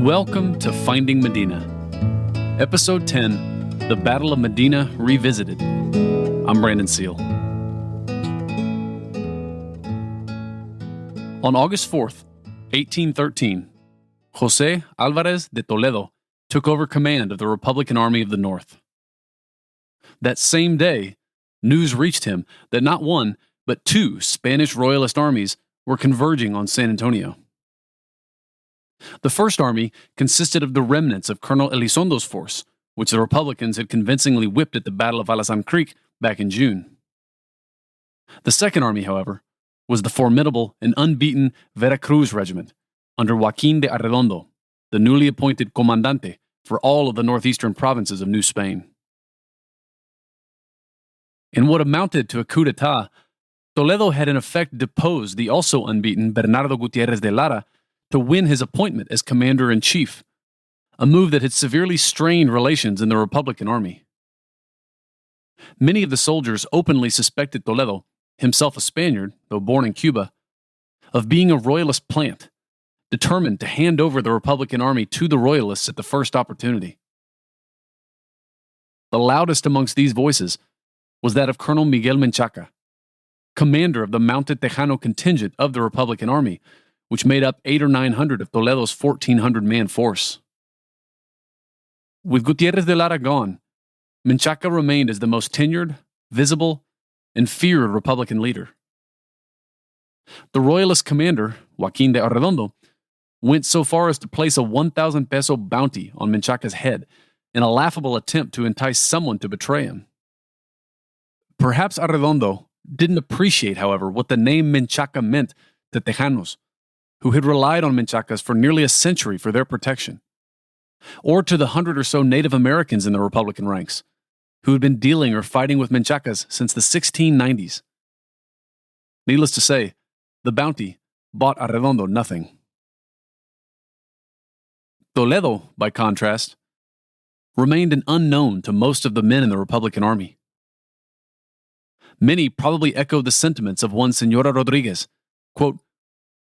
Welcome to Finding Medina, Episode 10, The Battle of Medina Revisited. I'm Brandon Seale. On August 4th, 1813, José Álvarez de Toledo took over command of the Republican Army of the North. That same day, news reached him that not one, but two Spanish Royalist armies were converging on San Antonio. The first army consisted of the remnants of Colonel Elizondo's force, which the Republicans had convincingly whipped at the Battle of Alazan Creek back in June. The second army, however, was the formidable and unbeaten Veracruz regiment under Joaquín de Arredondo, the newly appointed comandante for all of the northeastern provinces of New Spain. In what amounted to a coup d'etat, Toledo had in effect deposed the also unbeaten Bernardo Gutiérrez de Lara to win his appointment as commander-in-chief, a move that had severely strained relations in the Republican Army. Many of the soldiers openly suspected Toledo, himself a Spaniard, though born in Cuba, of being a Royalist plant, determined to hand over the Republican Army to the Royalists at the first opportunity. The loudest amongst these voices was that of Colonel Miguel Menchaca, commander of the mounted Tejano contingent of the Republican Army, which made up 800 or 900 of Toledo's 1,400-man force. With Gutiérrez de Lara gone, Menchaca remained as the most tenured, visible, and feared Republican leader. The Royalist commander, Joaquín de Arredondo, went so far as to place a 1,000 peso bounty on Menchaca's head in a laughable attempt to entice someone to betray him. Perhaps Arredondo didn't appreciate, however, what the name Menchaca meant to Tejanos, who had relied on Menchacas for nearly a century for their protection, or to the 100 or so Native Americans in the Republican ranks, who had been dealing or fighting with Menchacas since the 1690s. Needless to say, the bounty bought Arredondo nothing. Toledo, by contrast, remained an unknown to most of the men in the Republican Army. Many probably echoed the sentiments of one Señora Rodriguez, quote,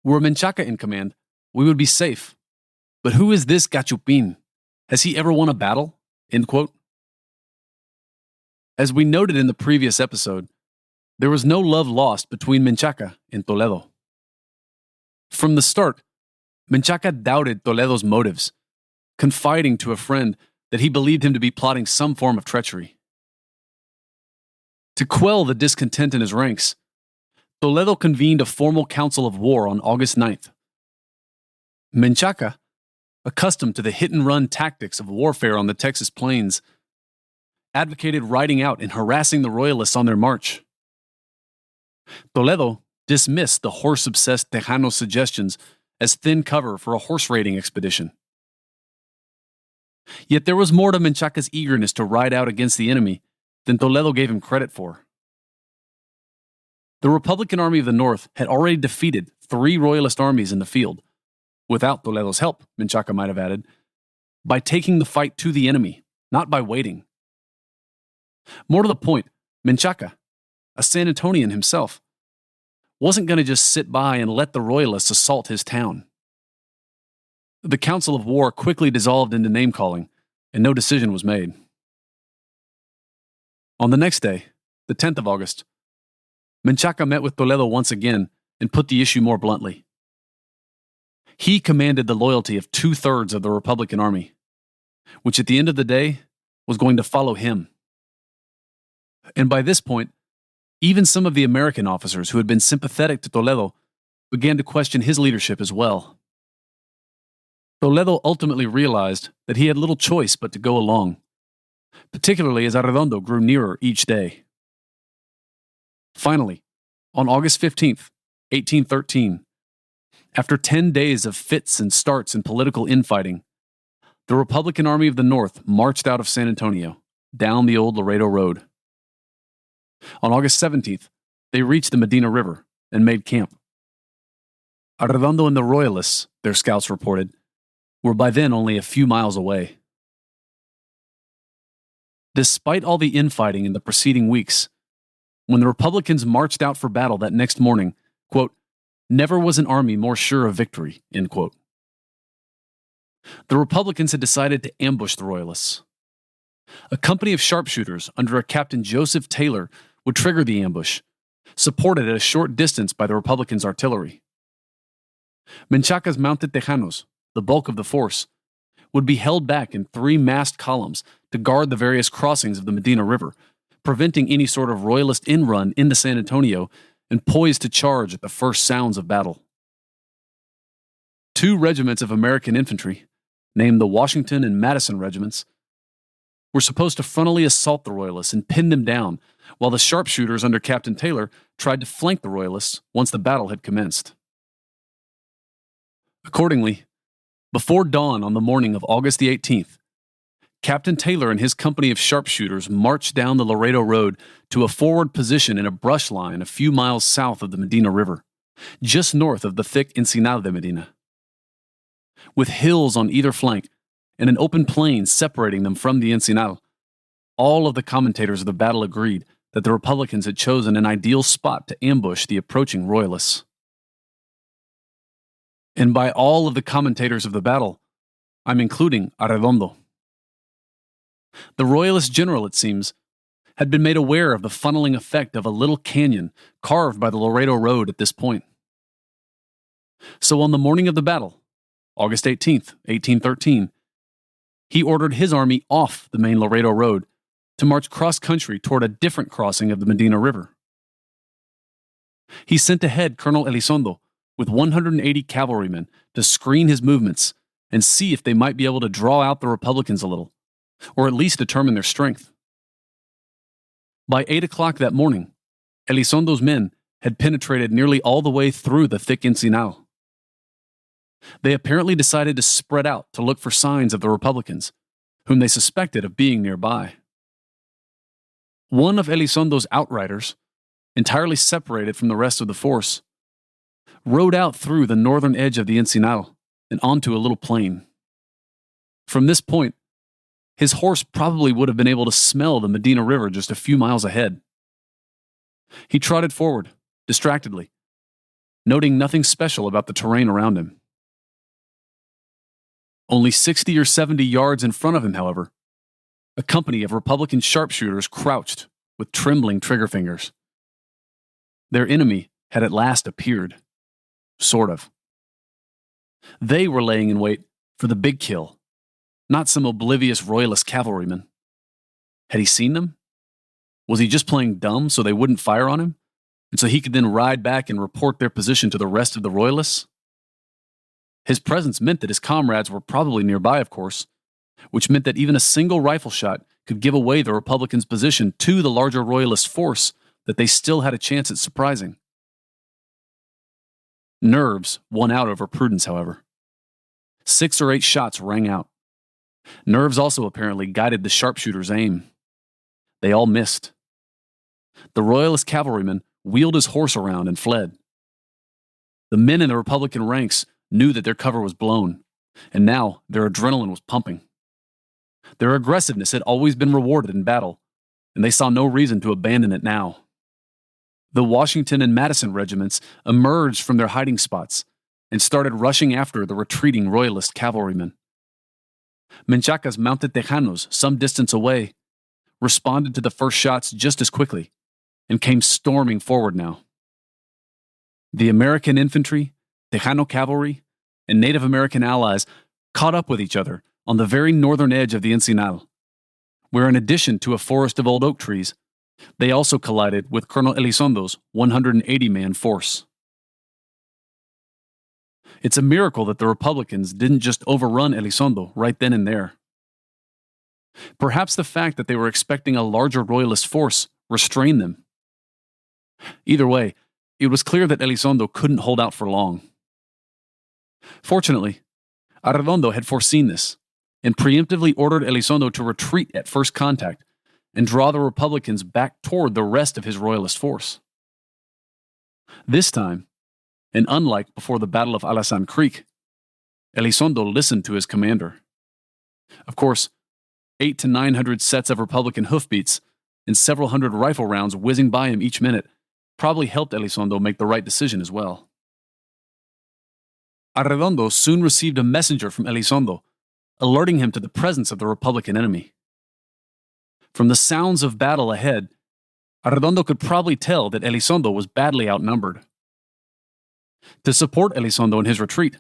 "Were Menchaca in command, we would be safe. But who is this Gachupin? Has he ever won a battle?" End quote. As we noted in the previous episode, there was no love lost between Menchaca and Toledo. From the start, Menchaca doubted Toledo's motives, confiding to a friend that he believed him to be plotting some form of treachery. To quell the discontent in his ranks, Toledo convened a formal council of war on August 9th. Menchaca, accustomed to the hit-and-run tactics of warfare on the Texas plains, advocated riding out and harassing the Royalists on their march. Toledo dismissed the horse-obsessed Tejano suggestions as thin cover for a horse-raiding expedition. Yet there was more to Menchaca's eagerness to ride out against the enemy than Toledo gave him credit for. The Republican Army of the North had already defeated 3 Royalist armies in the field, without Toledo's help, Menchaca might have added, by taking the fight to the enemy, not by waiting. More to the point, Menchaca, a San Antonian himself, wasn't going to just sit by and let the Royalists assault his town. The Council of War quickly dissolved into name-calling, and no decision was made. On the next day, the 10th of August, Menchaca met with Toledo once again and put the issue more bluntly. He commanded the loyalty of 2/3 of the Republican Army, which at the end of the day was going to follow him. And by this point, even some of the American officers who had been sympathetic to Toledo began to question his leadership as well. Toledo ultimately realized that he had little choice but to go along, particularly as Arredondo grew nearer each day. Finally, on August 15th, 1813, after 10 days of fits and starts and political infighting, the Republican Army of the North marched out of San Antonio, down the old Laredo Road. On August 17th, they reached the Medina River and made camp. Arredondo and the Royalists, their scouts reported, were by then only a few miles away. Despite all the infighting in the preceding weeks, when the Republicans marched out for battle that next morning, quote, "Never was an army more sure of victory," end quote. The Republicans had decided to ambush the Royalists. A company of sharpshooters under a Captain Joseph Taylor would trigger the ambush, supported at a short distance by the Republicans' artillery. Menchaca's mounted Tejanos, the bulk of the force, would be held back in 3 massed columns to guard the various crossings of the Medina River, preventing any sort of Royalist in-run into San Antonio and poised to charge at the first sounds of battle. 2 regiments of American infantry, named the Washington and Madison regiments, were supposed to frontally assault the Royalists and pin them down, while the sharpshooters under Captain Taylor tried to flank the Royalists once the battle had commenced. Accordingly, before dawn on the morning of August the 18th, Captain Taylor and his company of sharpshooters marched down the Laredo Road to a forward position in a brush line a few miles south of the Medina River, just north of the thick Encinal de Medina. With hills on either flank and an open plain separating them from the Encinal, all of the commentators of the battle agreed that the Republicans had chosen an ideal spot to ambush the approaching Royalists. And by all of the commentators of the battle, I'm including Arredondo. The Royalist general, it seems, had been made aware of the funneling effect of a little canyon carved by the Laredo Road at this point. So on the morning of the battle, August 18th, 1813, he ordered his army off the main Laredo Road to march cross-country toward a different crossing of the Medina River. He sent ahead Colonel Elizondo with 180 cavalrymen to screen his movements and see if they might be able to draw out the Republicans a little, or at least determine their strength. By 8 o'clock that morning, Elizondo's men had penetrated nearly all the way through the thick Encinal. They apparently decided to spread out to look for signs of the Republicans, whom they suspected of being nearby. One of Elizondo's outriders, entirely separated from the rest of the force, rode out through the northern edge of the Encinal and onto a little plain. From this point, his horse probably would have been able to smell the Medina River just a few miles ahead. He trotted forward, distractedly, noting nothing special about the terrain around him. Only 60 or 70 yards in front of him, however, a company of Republican sharpshooters crouched with trembling trigger fingers. Their enemy had at last appeared. Sort of. They were laying in wait for the big kill, not some oblivious Royalist cavalryman. Had he seen them? Was he just playing dumb so they wouldn't fire on him, and so he could then ride back and report their position to the rest of the Royalists? His presence meant that his comrades were probably nearby, of course, which meant that even a single rifle shot could give away the Republicans' position to the larger Royalist force that they still had a chance at surprising. Nerves won out over prudence, however. 6 or 8 shots rang out. Nerves also apparently guided the sharpshooter's aim. They all missed. The Royalist cavalryman wheeled his horse around and fled. The men in the Republican ranks knew that their cover was blown, and now their adrenaline was pumping. Their aggressiveness had always been rewarded in battle, and they saw no reason to abandon it now. The Washington and Madison regiments emerged from their hiding spots and started rushing after the retreating Royalist cavalrymen. Menchaca's mounted Tejanos, some distance away, responded to the first shots just as quickly and came storming forward now. The American infantry, Tejano cavalry, and Native American allies caught up with each other on the very northern edge of the Encinal, where in addition to a forest of old oak trees, they also collided with Colonel Elizondo's 180-man force. It's a miracle that the Republicans didn't just overrun Elizondo right then and there. Perhaps the fact that they were expecting a larger Royalist force restrained them. Either way, it was clear that Elizondo couldn't hold out for long. Fortunately, Arredondo had foreseen this and preemptively ordered Elizondo to retreat at first contact and draw the Republicans back toward the rest of his Royalist force. This time, and unlike before the Battle of Alasan Creek, Elizondo listened to his commander. Of course, 800 to 900 sets of Republican hoofbeats and several hundred rifle rounds whizzing by him each minute probably helped Elizondo make the right decision as well. Arredondo soon received a messenger from Elizondo alerting him to the presence of the Republican enemy. From the sounds of battle ahead, Arredondo could probably tell that Elizondo was badly outnumbered. To support Elizondo in his retreat,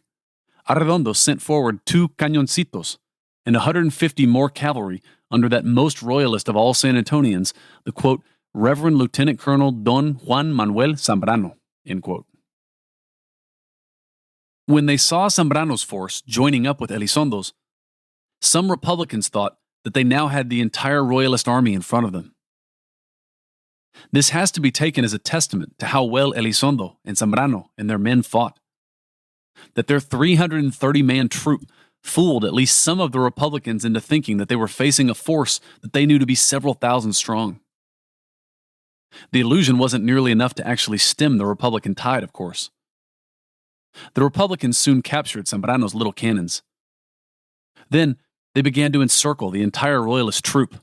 Arredondo sent forward 2 cañoncitos and 150 more cavalry under that most royalist of all San Antonians, the quote, Reverend Lieutenant Colonel Don Juan Manuel Zambrano, end quote. When they saw Zambrano's force joining up with Elizondo's, some Republicans thought that they now had the entire royalist army in front of them. This has to be taken as a testament to how well Elizondo and Zambrano and their men fought. That their 330-man troop fooled at least some of the Republicans into thinking that they were facing a force that they knew to be several thousand strong. The illusion wasn't nearly enough to actually stem the Republican tide, of course. The Republicans soon captured Zambrano's little cannons. Then they began to encircle the entire Royalist troop.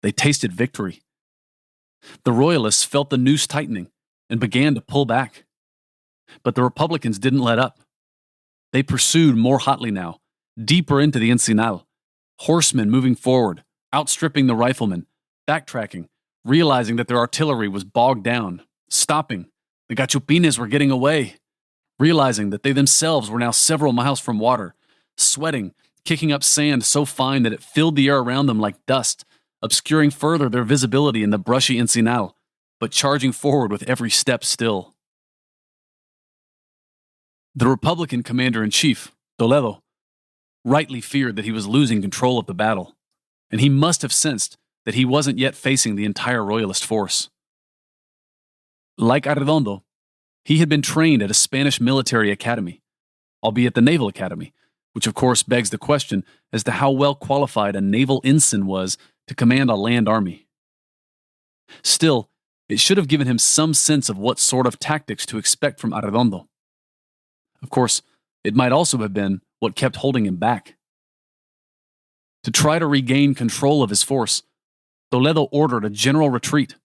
They tasted victory. The Royalists felt the noose tightening and began to pull back. But the Republicans didn't let up. They pursued more hotly now, deeper into the Encinal, horsemen moving forward, outstripping the riflemen, backtracking, realizing that their artillery was bogged down, stopping. The Gachupines were getting away, realizing that they themselves were now several miles from water, sweating, kicking up sand so fine that it filled the air around them like dust, obscuring further their visibility in the brushy Encinal, but charging forward with every step still. The Republican commander-in-chief, Toledo, rightly feared that he was losing control of the battle, and he must have sensed that he wasn't yet facing the entire Royalist force. Like Arredondo, he had been trained at a Spanish military academy, albeit the Naval Academy, which of course begs the question as to how well qualified a naval ensign was to command a land army. Still, it should have given him some sense of what sort of tactics to expect from Arredondo. Of course, it might also have been what kept holding him back. To try to regain control of his force, Toledo ordered a general retreat,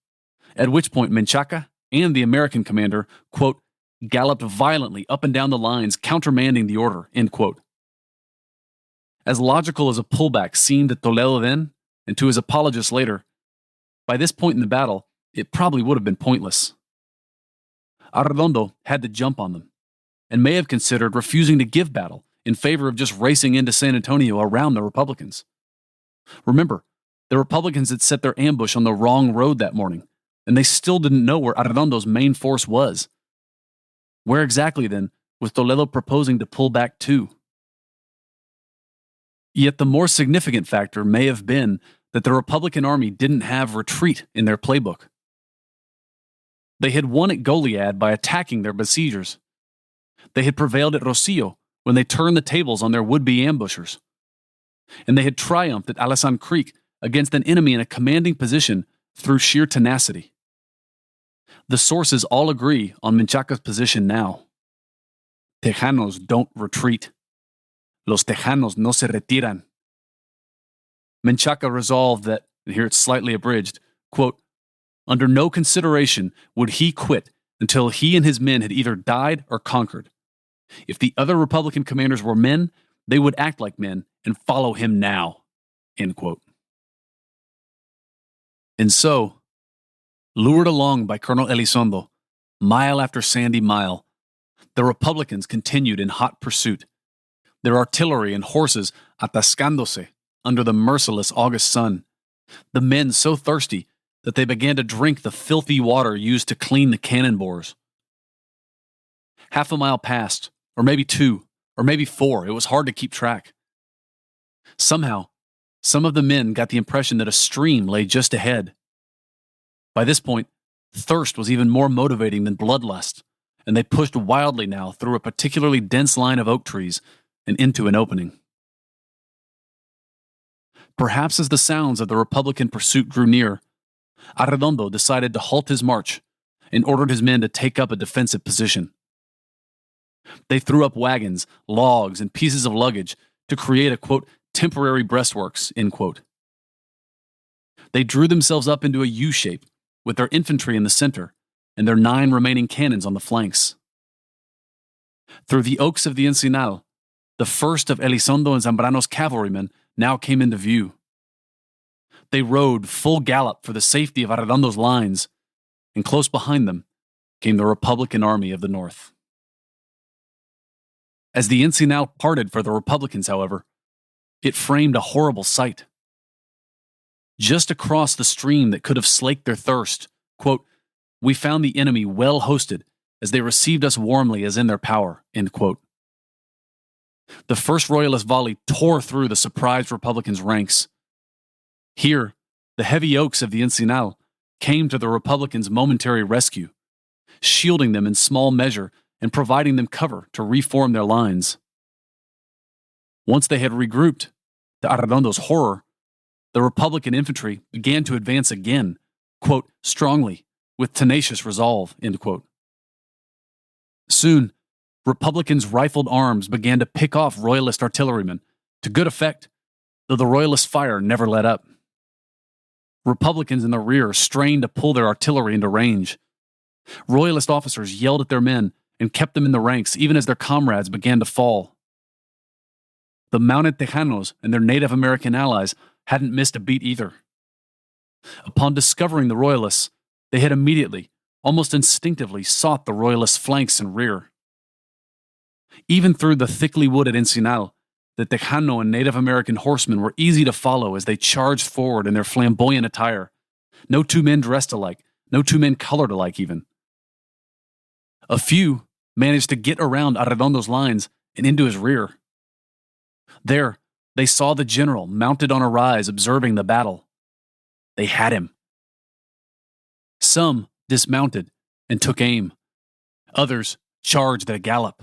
at which point Menchaca and the American commander, quote, galloped violently up and down the lines, countermanding the order, end quote. As logical as a pullback seemed to Toledo then, and to his apologists later, by this point in the battle, it probably would have been pointless. Arredondo had to jump on them, and may have considered refusing to give battle in favor of just racing into San Antonio around the Republicans. Remember, the Republicans had set their ambush on the wrong road that morning, and they still didn't know where Arredondo's main force was. Where exactly, then, was Toledo proposing to pull back to? Yet the more significant factor may have been that the Republican army didn't have retreat in their playbook. They had won at Goliad by attacking their besiegers. They had prevailed at Rosillo when they turned the tables on their would-be ambushers. And they had triumphed at Alazan Creek against an enemy in a commanding position through sheer tenacity. The sources all agree on Menchaca's position now. Tejanos don't retreat. Los Tejanos no se retiran. Menchaca resolved that, and here it's slightly abridged, quote, under no consideration would he quit until he and his men had either died or conquered. If the other Republican commanders were men, they would act like men and follow him now, end quote. And so, lured along by Colonel Elizondo, mile after sandy mile, the Republicans continued in hot pursuit, their artillery and horses atascándose under the merciless August sun, the men so thirsty that they began to drink the filthy water used to clean the cannon bores. Half a mile passed, or maybe 2, or maybe 4. It was hard to keep track. Somehow, some of the men got the impression that a stream lay just ahead. By this point, thirst was even more motivating than bloodlust, and they pushed wildly now through a particularly dense line of oak trees and into an opening. Perhaps as the sounds of the Republican pursuit grew near, Arredondo decided to halt his march and ordered his men to take up a defensive position. They threw up wagons, logs, and pieces of luggage to create a, quote, temporary breastworks, end quote. They drew themselves up into a U shape with their infantry in the center and their 9 remaining cannons on the flanks. Through the oaks of the Encinal, the first of Elizondo and Zambrano's cavalrymen now came into view. They rode full gallop for the safety of Arredondo's lines, and close behind them came the Republican Army of the North. As the Encinal parted for the Republicans, however, it framed a horrible sight. Just across the stream that could have slaked their thirst, quote, "We found the enemy well hosted as they received us warmly as in their power," end quote. The first Royalist volley tore through the surprised Republicans' ranks. Here, the heavy oaks of the Encinal came to the Republicans' momentary rescue, shielding them in small measure and providing them cover to reform their lines. Once they had regrouped, to Arredondo's horror, the Republican infantry began to advance again, quote, "strongly, with tenacious resolve," end quote. Soon, Republicans' rifled arms began to pick off Royalist artillerymen, to good effect, though the Royalist fire never let up. Republicans in the rear strained to pull their artillery into range. Royalist officers yelled at their men and kept them in the ranks even as their comrades began to fall. The mounted Tejanos and their Native American allies hadn't missed a beat either. Upon discovering the Royalists, they had immediately, almost instinctively, sought the Royalists' flanks and rear. Even through the thickly wooded Encinal, the Tejano and Native American horsemen were easy to follow as they charged forward in their flamboyant attire. No two men dressed alike, no two men colored alike even. A few managed to get around Arredondo's lines and into his rear. There, they saw the general mounted on a rise observing the battle. They had him. Some dismounted and took aim. Others charged at a gallop.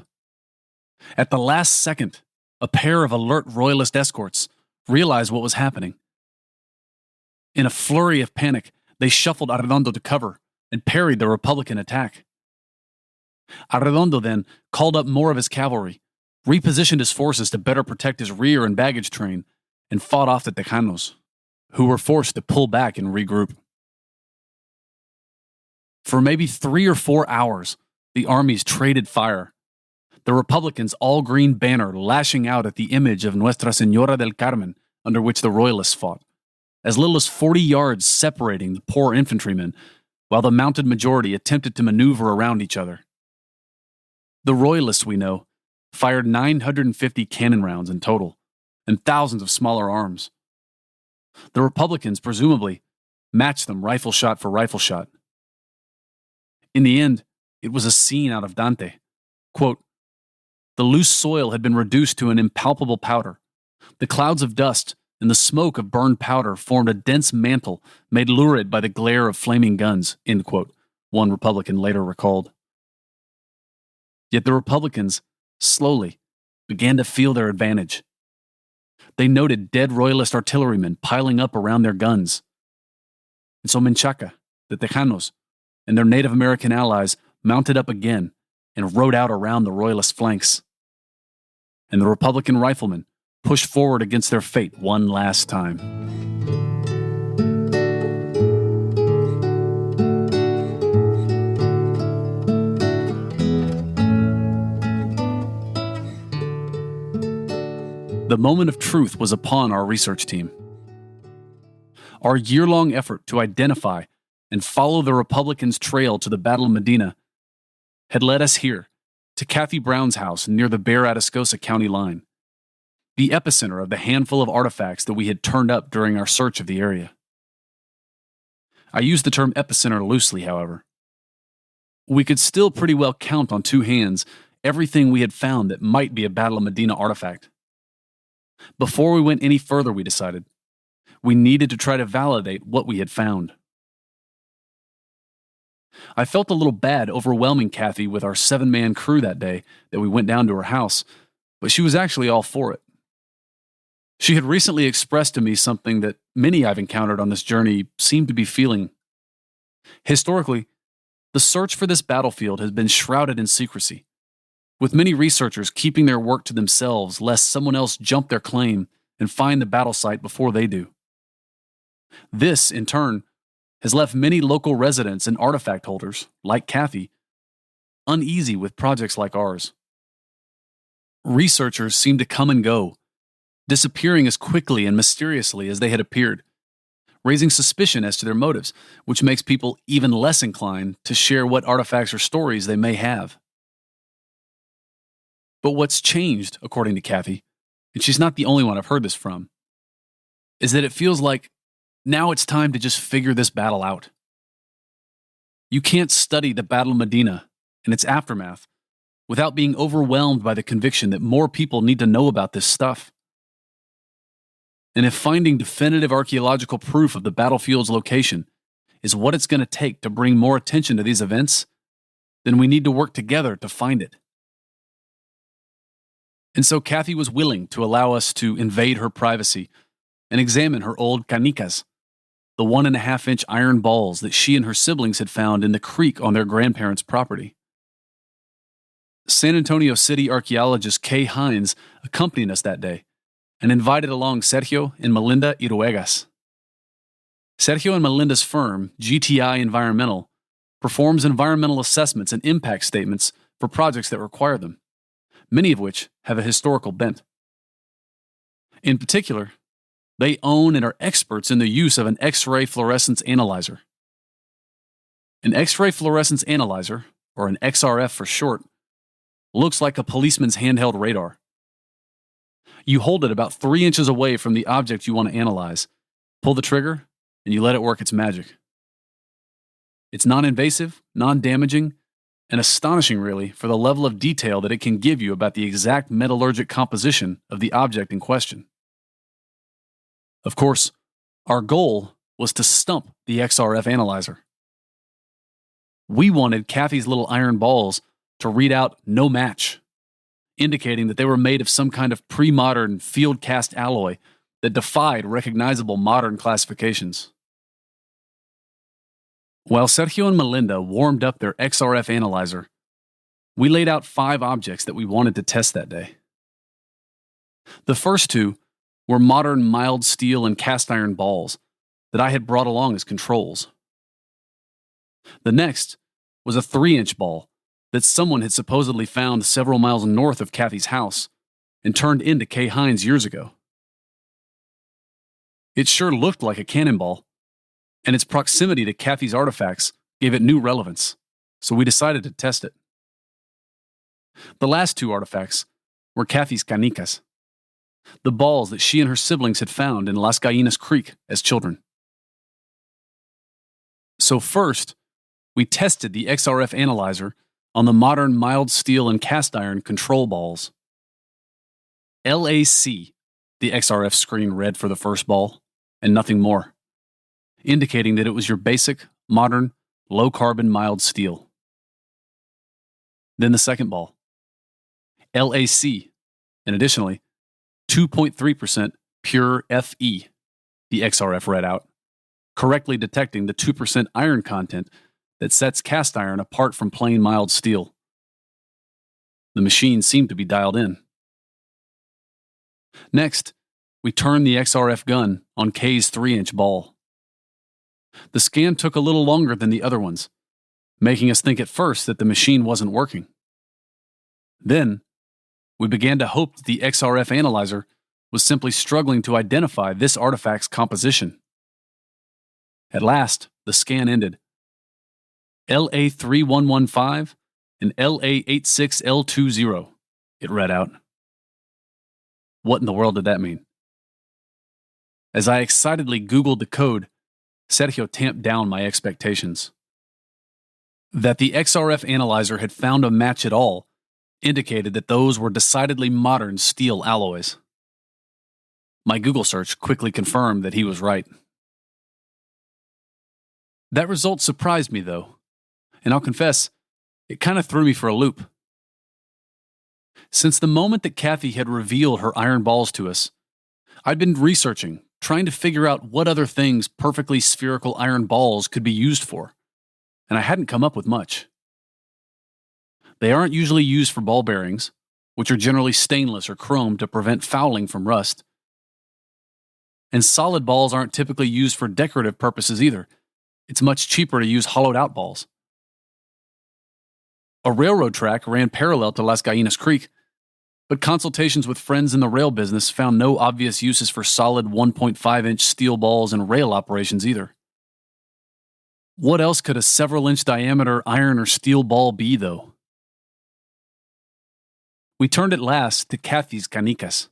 At the last second, a pair of alert Royalist escorts realized what was happening. In a flurry of panic, they shuffled Arredondo to cover and parried the Republican attack. Arredondo then called up more of his cavalry, repositioned his forces to better protect his rear and baggage train, and fought off the Tejanos, who were forced to pull back and regroup. For maybe 3 or 4 hours, the armies traded fire, the Republicans' all-green banner lashing out at the image of Nuestra Señora del Carmen under which the Royalists fought, as little as 40 yards separating the poor infantrymen, while the mounted majority attempted to maneuver around each other. The Royalists, we know, fired 950 cannon rounds in total, and thousands of smaller arms. The Republicans, presumably, matched them rifle shot for rifle shot. In the end, it was a scene out of Dante. Quote, "The loose soil had been reduced to an impalpable powder. The clouds of dust and the smoke of burned powder formed a dense mantle made lurid by the glare of flaming guns," end quote, one Republican later recalled. Yet the Republicans, slowly, began to feel their advantage. They noted dead Royalist artillerymen piling up around their guns. And so Menchaca, the Tejanos, and their Native American allies mounted up again and rode out around the Royalist flanks. And the Republican riflemen pushed forward against their fate one last time. The moment of truth was upon our research team. Our year-long effort to identify and follow the Republicans' trail to the Battle of Medina had led us here, to Kathy Brown's house near the Bear-Atascosa County line, the epicenter of the handful of artifacts that we had turned up during our search of the area. I use the term epicenter loosely, however. We could still pretty well count on 2 hands everything we had found that might be a Battle of Medina artifact. Before we went any further, we decided, we needed to try to validate what we had found. I felt a little bad overwhelming Kathy with our 7-man crew that day that we went down to her house, but she was actually all for it. She had recently expressed to me something that many I've encountered on this journey seem to be feeling. Historically, the search for this battlefield has been shrouded in secrecy, with many researchers keeping their work to themselves lest someone else jump their claim and find the battle site before they do. This, in turn, has left many local residents and artifact holders, like Kathy, uneasy with projects like ours. Researchers seemed to come and go, disappearing as quickly and mysteriously as they had appeared, raising suspicion as to their motives, which makes people even less inclined to share what artifacts or stories they may have. But what's changed, according to Kathy, and she's not the only one I've heard this from, is that it feels like now it's time to just figure this battle out. You can't study the Battle of Medina and its aftermath without being overwhelmed by the conviction that more people need to know about this stuff. And if finding definitive archaeological proof of the battlefield's location is what it's going to take to bring more attention to these events, then we need to work together to find it. And so Kathy was willing to allow us to invade her privacy and examine her old canicas, the 1.5-inch iron balls that she and her siblings had found in the creek on their grandparents' property. San Antonio City archaeologist Kay Hines accompanied us that day and invited along Sergio and Melinda Iruegas. Sergio and Melinda's firm, GTI Environmental, performs environmental assessments and impact statements for projects that require them, many of which have a historical bent. In particular, they own and are experts in the use of an X-ray fluorescence analyzer. An X-ray fluorescence analyzer, or an XRF for short, looks like a policeman's handheld radar. You hold it about 3 inches away from the object you want to analyze, pull the trigger, and you let it work its magic. It's non-invasive, non-damaging, and astonishing, really, for the level of detail that it can give you about the exact metallurgic composition of the object in question. Of course, our goal was to stump the XRF analyzer. We wanted Kathy's little iron balls to read out no match, indicating that they were made of some kind of pre-modern field-cast alloy that defied recognizable modern classifications. While Sergio and Melinda warmed up their XRF analyzer, we laid out 5 objects that we wanted to test that day. The first 2 were modern mild steel and cast iron balls that I had brought along as controls. The next was a 3-inch ball that someone had supposedly found several miles north of Kathy's house and turned into Kay Hines years ago. It sure looked like a cannonball, and its proximity to Kathy's artifacts gave it new relevance, so we decided to test it. The last 2 artifacts were Kathy's canicas, the balls that she and her siblings had found in Las Gallinas Creek as children. So first, we tested the XRF analyzer on the modern mild steel and cast iron control balls. LAC, the XRF screen read for the first ball, and nothing more, indicating that it was your basic, modern, low-carbon mild steel. Then the second ball, LAC, and additionally, 2.3% pure Fe, the XRF read out, correctly detecting the 2% iron content that sets cast iron apart from plain mild steel. The machine seemed to be dialed in. Next, we turned the XRF gun on Kay's 3-inch ball. The scan took a little longer than the other ones, making us think at first that the machine wasn't working. Then, we began to hope that the XRF analyzer was simply struggling to identify this artifact's composition. At last, the scan ended. LA3115 and LA86L20, it read out. What in the world did that mean? As I excitedly Googled the code, Sergio tamped down my expectations. That the XRF analyzer had found a match at all indicated that those were decidedly modern steel alloys. My Google search quickly confirmed that he was right. That result surprised me, though, and I'll confess, it kind of threw me for a loop. Since the moment that Kathy had revealed her iron balls to us, I'd been researching, trying to figure out what other things perfectly spherical iron balls could be used for, and I hadn't come up with much. They aren't usually used for ball bearings, which are generally stainless or chrome to prevent fouling from rust. And solid balls aren't typically used for decorative purposes either. It's much cheaper to use hollowed-out balls. A railroad track ran parallel to Las Gallinas Creek, But consultations with friends in the rail business found no obvious uses for solid 1.5-inch steel balls in rail operations either. What else could a several-inch diameter iron or steel ball be, though? We turned at last to Kathy's canicas.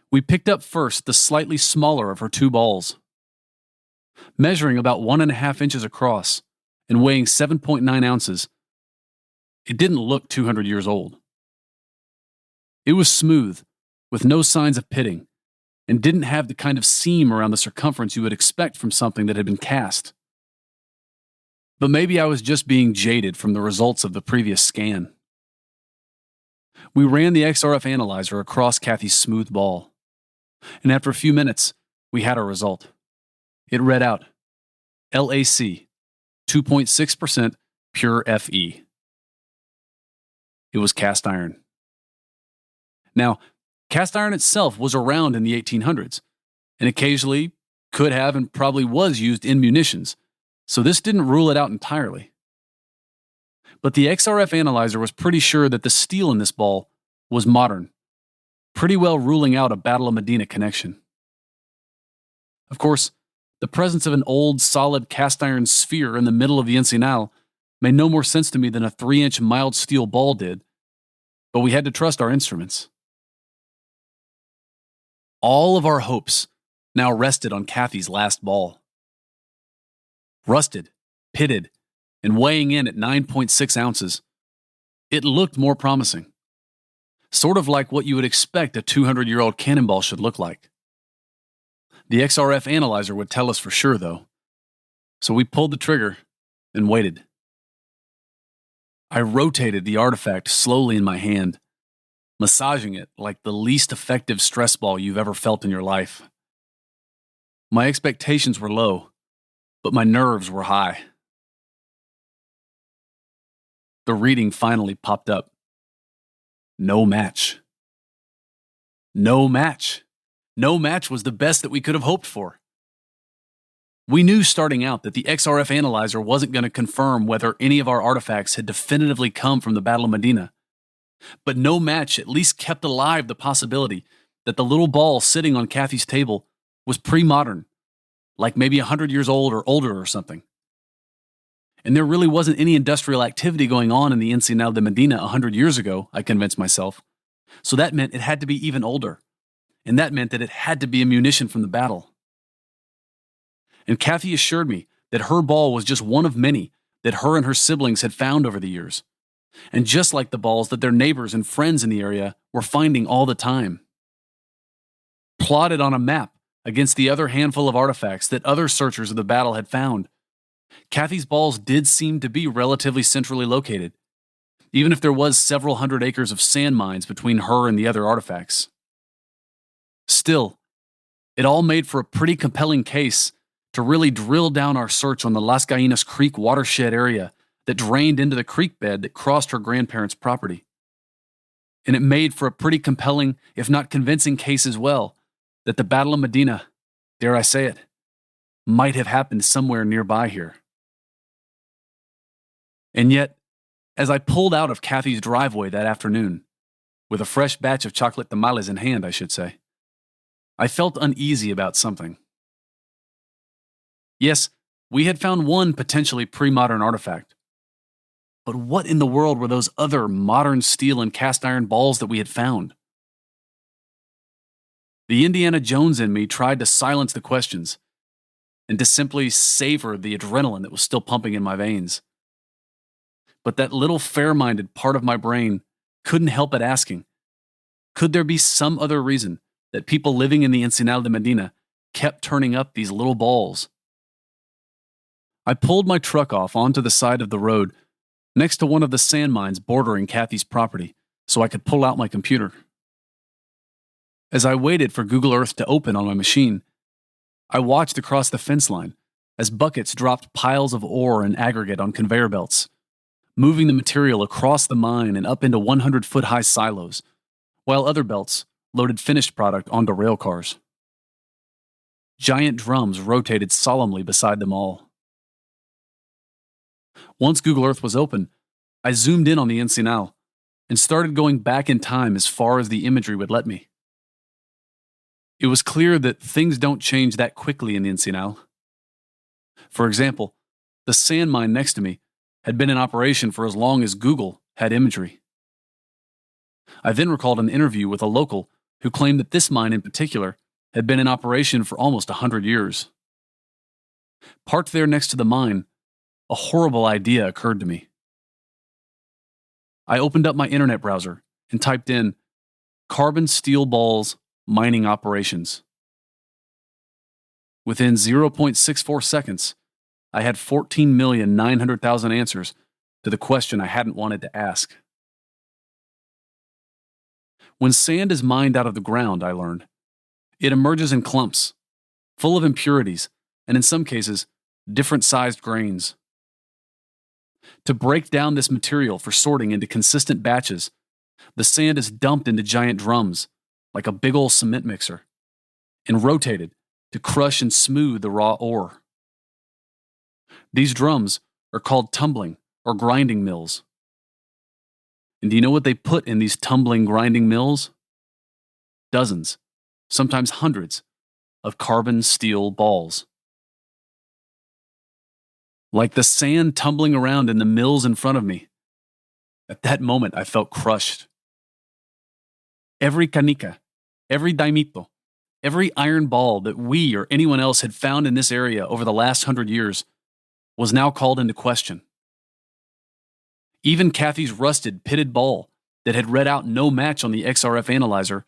We picked up first the slightly smaller of her two balls. Measuring about 1.5 inches across and weighing 7.9 ounces, it didn't look 200 years old. It was smooth, with no signs of pitting, and didn't have the kind of seam around the circumference you would expect from something that had been cast. But maybe I was just being jaded from the results of the previous scan. We ran the XRF analyzer across Kathy's smooth ball, and after a few minutes, we had our result. It read out, LAC, 2.6% pure Fe. It was cast iron. Now, cast iron itself was around in the 1800s, and occasionally could have and probably was used in munitions, so this didn't rule it out entirely. But the XRF analyzer was pretty sure that the steel in this ball was modern, pretty well ruling out a Battle of Medina connection. Of course, the presence of an old, solid cast iron sphere in the middle of the encinal made no more sense to me than a 3-inch mild steel ball did, but we had to trust our instruments. All of our hopes now rested on Kathy's last ball. Rusted, pitted, and weighing in at 9.6 ounces, it looked more promising. Sort of like what you would expect a 200-year-old cannonball should look like. The XRF analyzer would tell us for sure, though. So we pulled the trigger and waited. I rotated the artifact slowly in my hand, massaging it like the least effective stress ball you've ever felt in your life. My expectations were low, but my nerves were high. The reading finally popped up. No match. No match. No match was the best that we could have hoped for. We knew starting out that the XRF analyzer wasn't going to confirm whether any of our artifacts had definitively come from the Battle of Medina. But no match at least kept alive the possibility that the little ball sitting on Kathy's table was pre-modern, like maybe 100 years old or older or something. And there really wasn't any industrial activity going on in the Encinal de Medina 100 years ago, I convinced myself. So that meant it had to be even older. And that meant that it had to be a munition from the battle. And Kathy assured me that her ball was just one of many that her and her siblings had found over the years. And just like the balls that their neighbors and friends in the area were finding all the time. Plotted on a map against the other handful of artifacts that other searchers of the battle had found, Kathy's balls did seem to be relatively centrally located, even if there was several hundred acres of sand mines between her and the other artifacts. Still, it all made for a pretty compelling case to really drill down our search on the Las Gallinas Creek watershed area that drained into the creek bed that crossed her grandparents' property. And it made for a pretty compelling, if not convincing case as well, that the Battle of Medina, dare I say it, might have happened somewhere nearby here. And yet, as I pulled out of Kathy's driveway that afternoon, with a fresh batch of chocolate tamales in hand, I should say, I felt uneasy about something. Yes, we had found one potentially pre-modern artifact. But what in the world were those other modern steel and cast iron balls that we had found? The Indiana Jones in me tried to silence the questions and to simply savor the adrenaline that was still pumping in my veins. But that little fair-minded part of my brain couldn't help but asking, could there be some other reason that people living in the Encinal de Medina kept turning up these little balls? I pulled my truck off onto the side of the road next to one of the sand mines bordering Kathy's property so I could pull out my computer. As I waited for Google Earth to open on my machine, I watched across the fence line as buckets dropped piles of ore and aggregate on conveyor belts, moving the material across the mine and up into 100-foot-high silos, while other belts loaded finished product onto rail cars. Giant drums rotated solemnly beside them all. Once Google Earth was open, I zoomed in on the Encinal, and started going back in time as far as the imagery would let me. It was clear that things don't change that quickly in the Encinal. For example, the sand mine next to me had been in operation for as long as Google had imagery. I then recalled an interview with a local who claimed that this mine in particular had been in operation for almost 100 years. Parked there next to the mine, a horrible idea occurred to me. I opened up my internet browser and typed in carbon steel balls mining operations. Within 0.64 seconds, I had 14,900,000 answers to the question I hadn't wanted to ask. When sand is mined out of the ground, I learned, it emerges in clumps, full of impurities, and in some cases, different-sized grains. To break down this material for sorting into consistent batches, the sand is dumped into giant drums, like a big old cement mixer, and rotated to crush and smooth the raw ore. These drums are called tumbling or grinding mills. And do you know what they put in these tumbling grinding mills? Dozens, sometimes hundreds, of carbon steel balls. Like the sand tumbling around in the mills in front of me. At that moment, I felt crushed. Every canica, every daimito, every iron ball that we or anyone else had found in this area over the last 100 years was now called into question. Even Kathy's rusted, pitted ball that had read out no match on the XRF analyzer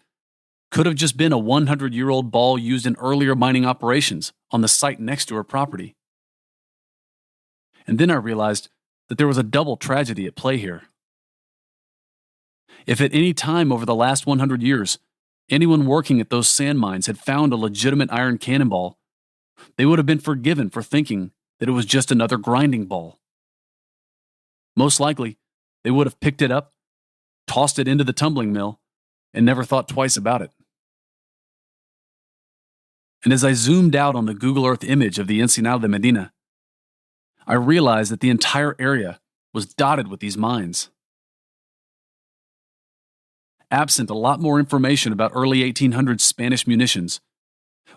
could have just been a 100-year-old ball used in earlier mining operations on the site next to her property. And then I realized that there was a double tragedy at play here. If at any time over the last 100 years, anyone working at those sand mines had found a legitimate iron cannonball, they would have been forgiven for thinking that it was just another grinding ball. Most likely, they would have picked it up, tossed it into the tumbling mill, and never thought twice about it. And as I zoomed out on the Google Earth image of the Encinal de Medina, I realized that the entire area was dotted with these mines. Absent a lot more information about early 1800s Spanish munitions,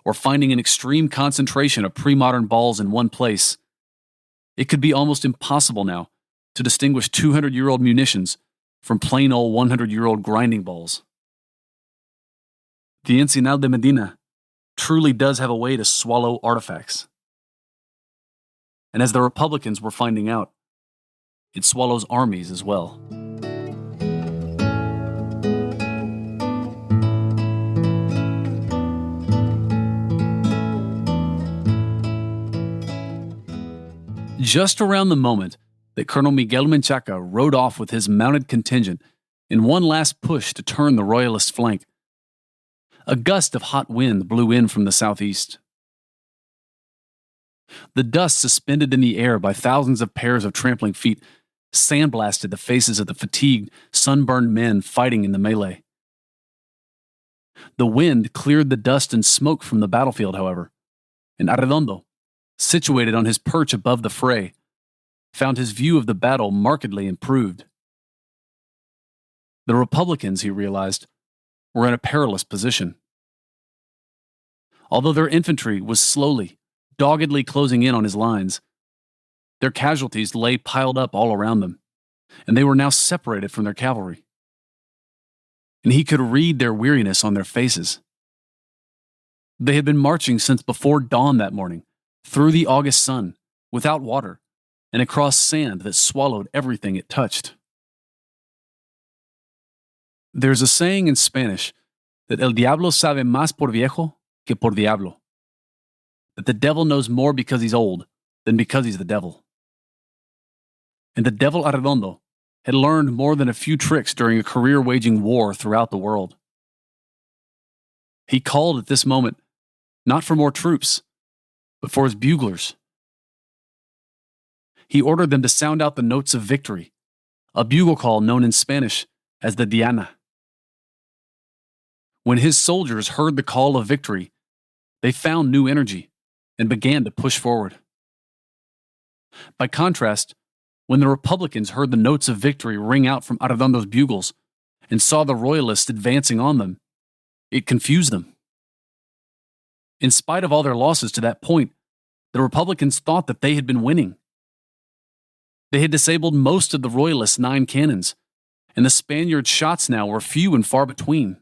or finding an extreme concentration of pre-modern balls in one place, it could be almost impossible now to distinguish 200-year-old munitions from plain old 100-year-old grinding balls. The Encinal de Medina truly does have a way to swallow artifacts. And as the Republicans were finding out, it swallows armies as well. Just around the moment that Colonel Miguel Menchaca rode off with his mounted contingent in one last push to turn the Royalist flank, a gust of hot wind blew in from the southeast. The dust suspended in the air by thousands of pairs of trampling feet sandblasted the faces of the fatigued, sunburned men fighting in the melee. The wind cleared the dust and smoke from the battlefield, however, and Arredondo, situated on his perch above the fray, found his view of the battle markedly improved. The Republicans, he realized, were in a perilous position. Although their infantry was slowly, doggedly closing in on his lines, their casualties lay piled up all around them, and they were now separated from their cavalry. And he could read their weariness on their faces. They had been marching since before dawn that morning, through the August sun, without water, and across sand that swallowed everything it touched. There's a saying in Spanish that el diablo sabe más por viejo que por diablo. That the devil knows more because he's old than because he's the devil. And the devil Arredondo had learned more than a few tricks during a career waging war throughout the world. He called at this moment not for more troops, but for his buglers. He ordered them to sound out the notes of victory, a bugle call known in Spanish as the Diana. When his soldiers heard the call of victory, they found new energy and began to push forward. By contrast, When the Republicans heard the notes of victory ring out from Arredondo's bugles and saw the Royalists advancing on them, it confused them. In spite of all their losses to that point, the Republicans thought that they had been winning. They had disabled most of the Royalists' 9 cannons, and the Spaniards' shots now were few and far between.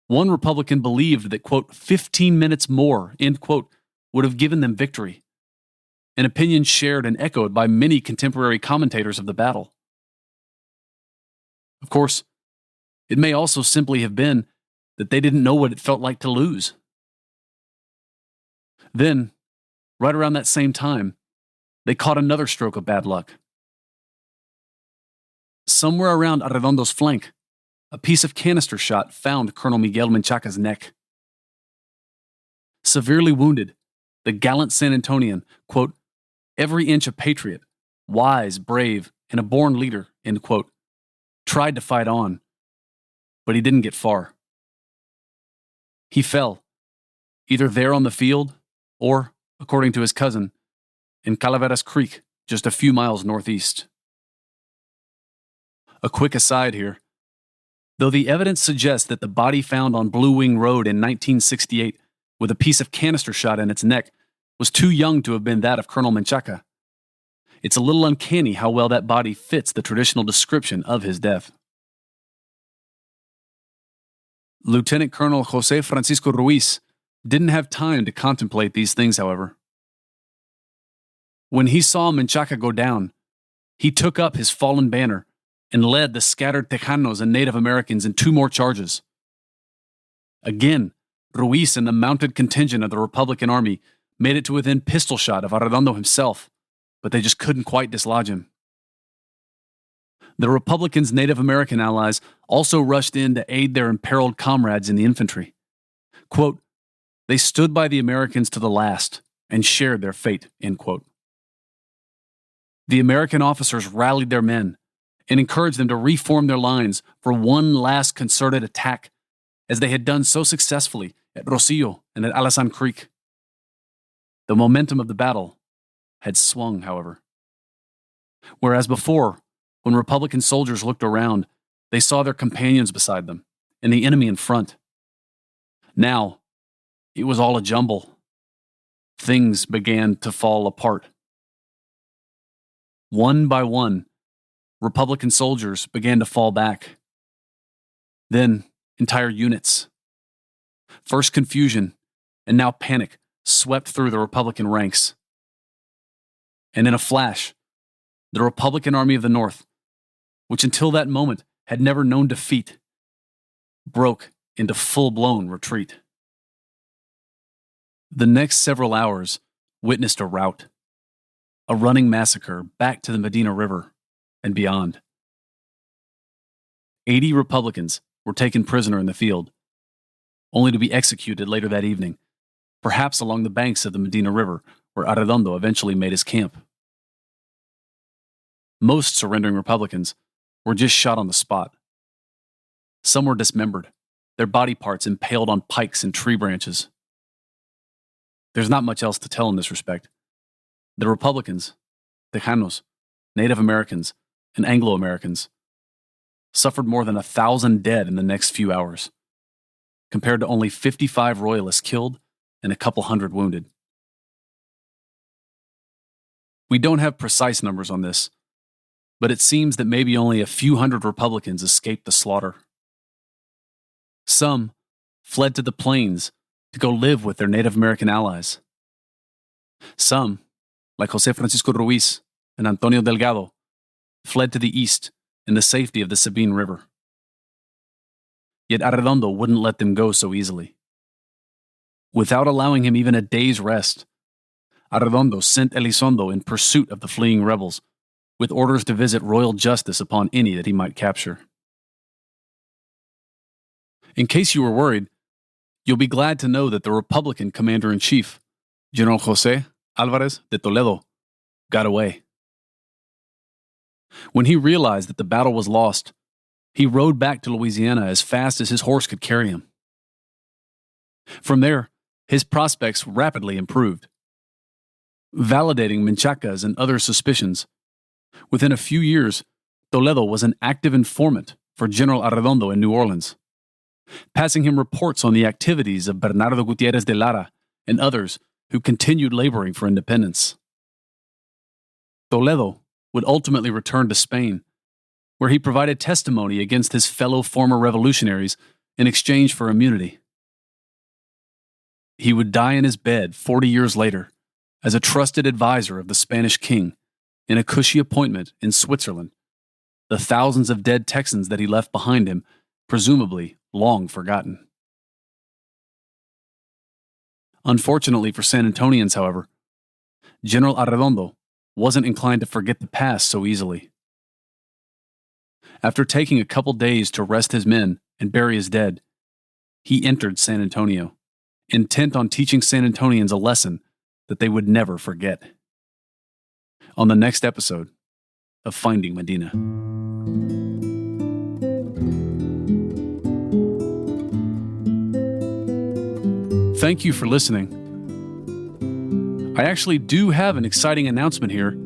One Republican believed that, quote, 15 minutes more, end quote, would have given them victory, an opinion shared and echoed by many contemporary commentators of the battle. Of course, it may also simply have been that they didn't know what it felt like to lose. Then, right around that same time, they caught another stroke of bad luck. Somewhere around Arredondo's flank, a piece of canister shot found Colonel Miguel Menchaca's neck. Severely wounded, the gallant San Antonian, quote, every inch a patriot, wise, brave, and a born leader, end quote, tried to fight on, but he didn't get far. He fell, either there on the field or, according to his cousin, in Calaveras Creek, just a few miles northeast. A quick aside here. Though the evidence suggests that the body found on Blue Wing Road in 1968 with a piece of canister shot in its neck was too young to have been that of Colonel Menchaca, it's a little uncanny how well that body fits the traditional description of his death. Lieutenant Colonel José Francisco Ruiz didn't have time to contemplate these things, however. When he saw Menchaca go down, he took up his fallen banner and led the scattered Tejanos and Native Americans in 2 more charges. Again, Ruiz and the mounted contingent of the Republican Army made it to within pistol shot of Arredondo himself, but they just couldn't quite dislodge him. The Republicans' Native American allies also rushed in to aid their imperiled comrades in the infantry. Quote, they stood by the Americans to the last and shared their fate, end quote. The American officers rallied their men and encouraged them to reform their lines for one last concerted attack, as they had done so successfully at Rosillo and at Alazan Creek. The momentum of the battle had swung, however. Whereas before, when Republican soldiers looked around, they saw their companions beside them and the enemy in front. Now, it was all a jumble. Things began to fall apart. One by one, Republican soldiers began to fall back. Then, entire units. First confusion, and now panic swept through the Republican ranks. And in a flash, the Republican Army of the North, which until that moment had never known defeat, broke into full-blown retreat. The next several hours witnessed a rout, a running massacre back to the Medina River and beyond. 80 Republicans were taken prisoner in the field, only to be executed later that evening, perhaps along the banks of the Medina River, where Arredondo eventually made his camp. Most surrendering Republicans were just shot on the spot. Some were dismembered, their body parts impaled on pikes and tree branches. There's not much else to tell in this respect. The Republicans, Tejanos, Native Americans, and Anglo-Americans suffered more than 1,000 dead in the next few hours, compared to only 55 Royalists killed and a couple hundred wounded. We don't have precise numbers on this, but it seems that maybe only a few hundred Republicans escaped the slaughter. Some fled to the plains to go live with their Native American allies. Some, like José Francisco Ruiz and Antonio Delgado, fled to the east in the safety of the Sabine River. Yet Arredondo wouldn't let them go so easily. Without allowing him even a day's rest, Arredondo sent Elizondo in pursuit of the fleeing rebels, with orders to visit royal justice upon any that he might capture. In case you were worried, you'll be glad to know that the Republican commander-in-chief, General José Álvarez de Toledo, got away. When he realized that the battle was lost, he rode back to Louisiana as fast as his horse could carry him. From there, his prospects rapidly improved. Validating Menchaca's and others' suspicions, Within a few years, Toledo was an active informant for General Arredondo in New Orleans, passing him reports on the activities of Bernardo Gutiérrez de Lara and others who continued laboring for independence. Toledo would ultimately return to Spain, where he provided testimony against his fellow former revolutionaries in exchange for immunity. He would die in his bed 40 years later as a trusted advisor of the Spanish king in a cushy appointment in Switzerland, the thousands of dead Texans that he left behind him, presumably long forgotten. Unfortunately for San Antonians, however, General Arredondo wasn't inclined to forget the past so easily. After taking a couple days to rest his men and bury his dead, he entered San Antonio, intent on teaching San Antonians a lesson that they would never forget. On the next episode of Finding Medina. Thank you for listening. I actually do have an exciting announcement here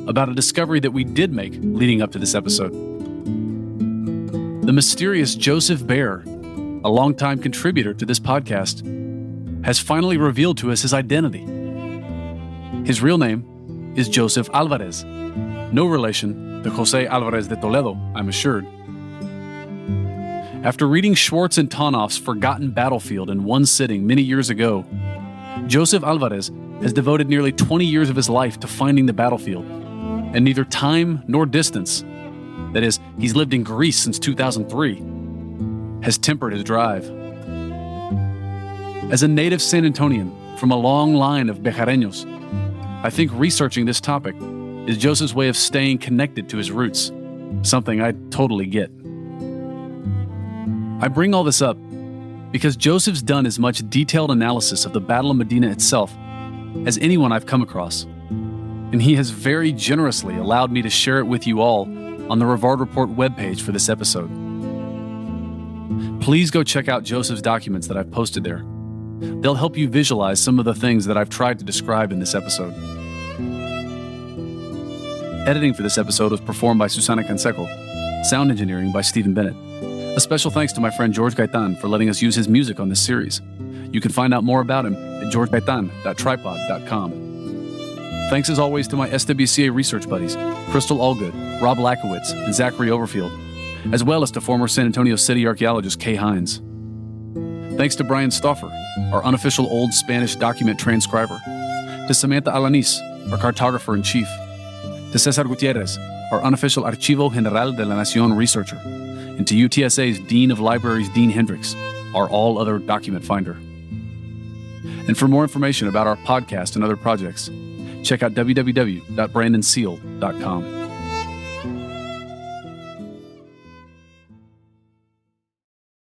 about a discovery that we did make leading up to this episode. The mysterious Joseph Baer, a longtime contributor to this podcast, has finally revealed to us his identity. His real name is Joseph Alvarez, no relation to José Alvarez de Toledo, I'm assured. After reading Schwartz and Tonoff's Forgotten Battlefield in one sitting many years ago, Joseph Alvarez has devoted nearly 20 years of his life to finding the battlefield, and neither time nor distance, that is, he's lived in Greece since 2003, has tempered his drive. As a native San Antonian from a long line of Bejareños, I think researching this topic is Joseph's way of staying connected to his roots, something I totally get. I bring all this up because Joseph's done as much detailed analysis of the Battle of Medina itself as anyone I've come across, and he has very generously allowed me to share it with you all on the Rivard Report webpage for this episode. Please go check out Joseph's documents that I've posted there. They'll help you visualize some of the things that I've tried to describe in this episode. Editing for this episode was performed by Susana Canseco, sound engineering by Stephen Bennett. A special thanks to my friend George Gaitan for letting us use his music on this series. You can find out more about him at georgegaitan.tripod.com. Thanks as always to my SWCA research buddies, Crystal Allgood, Rob Lakowitz, and Zachary Overfield, as well as to former San Antonio City archaeologist Kay Hines. Thanks to Brian Stauffer, our unofficial Old Spanish document transcriber, to Samantha Alanis, our cartographer-in-chief, to Cesar Gutierrez, our unofficial Archivo General de la Nación researcher, and to UTSA's Dean of Libraries, Dean Hendricks, our all-other document finder. And for more information about our podcast and other projects, check out www.brandonseale.com.